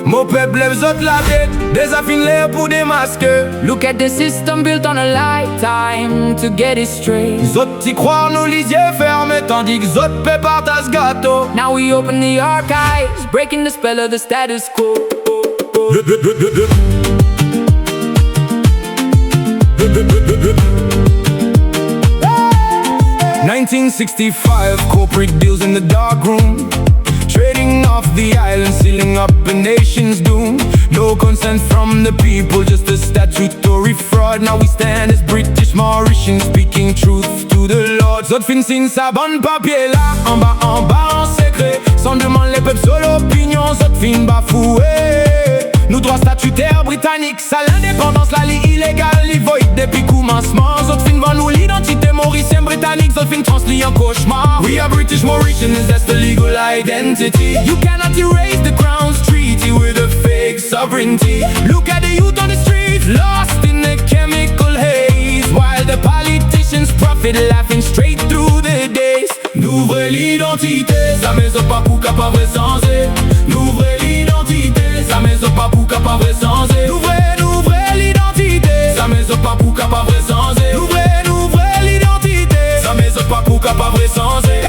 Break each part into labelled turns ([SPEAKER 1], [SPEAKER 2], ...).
[SPEAKER 1] Mon peuple les autres la tête, désaffine pour démasquer.
[SPEAKER 2] Look at the system built on a lifetime to get it straight.
[SPEAKER 1] Zot t'y croire nous les yeux fermés, tandis que zot paient par ce gâteau.
[SPEAKER 2] Now we open the archives, breaking the spell of the status quo.
[SPEAKER 1] 1965, corporate deals in the dark room, trading off the island, sealing up a nation's doom. No consent from the people, just a statutory fraud. Now we stand as British Mauritians, speaking truth to the Lord. Zot fin signe sa bonne papier là, en bas en secret, sans demander les peuples sur l'opinion. Zot fin bafoué. Nous droits statutaires britanniques, ça l'indépendance, la li illégale, li void depuis commencement. Zot fin van nous l'identité mauricienne britannique, zot fin transli en cauchemar. We are British Mauritians, that's the legal identity. You cannot erase the Crown's treaty with a fake sovereignty. Look at the youth on the street, lost in the chemical haze, while the politicians profit, laughing straight through the days. N'ouvrez l'identité, ça mais pas pour capable senser. N'ouvrez l'identité, ça mais pas pour capable senser. N'ouvrez l'identité, ça mais pas pour capable senser. N'ouvrez l'identité, ça mais pas pour capable senser.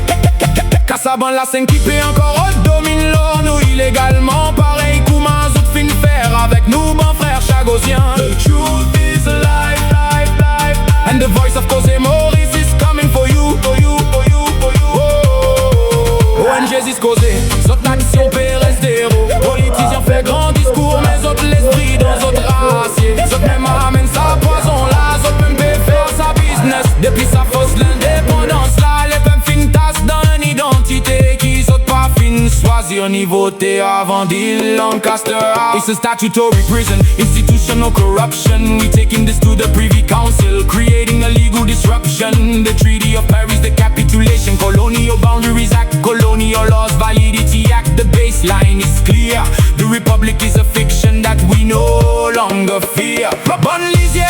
[SPEAKER 1] Cassaban la 5 qui paie encore au domine l'or, nous illégalement pareil comme un autre fin faire avec nous bon frère Chagosien. The truth is alive, life, life, life. And the voice of José Maurice is coming for you, for you, for you, for you. Oh, ONG is causé, zot l'action peut rester héros. Politiciens fait grand discours, mais autres l'esprit dans autres raciers. Zot même amène sa poison là, zot même peut faire sa business. Depuis sa fausse l'indépendance là, les peuples fin tasse dans l'identité qui saute pas fin choisir niveau T avant d'île Lancaster House. It's a statutory prison, institutional corruption. We taking this to the Privy Council, creating a legal disruption. The Treaty of Paris, the capitulation, Colonial Boundaries Act, Colonial Laws Validity Act. The baseline is clear, the Republic is a fiction that we no longer fear. But bon lisier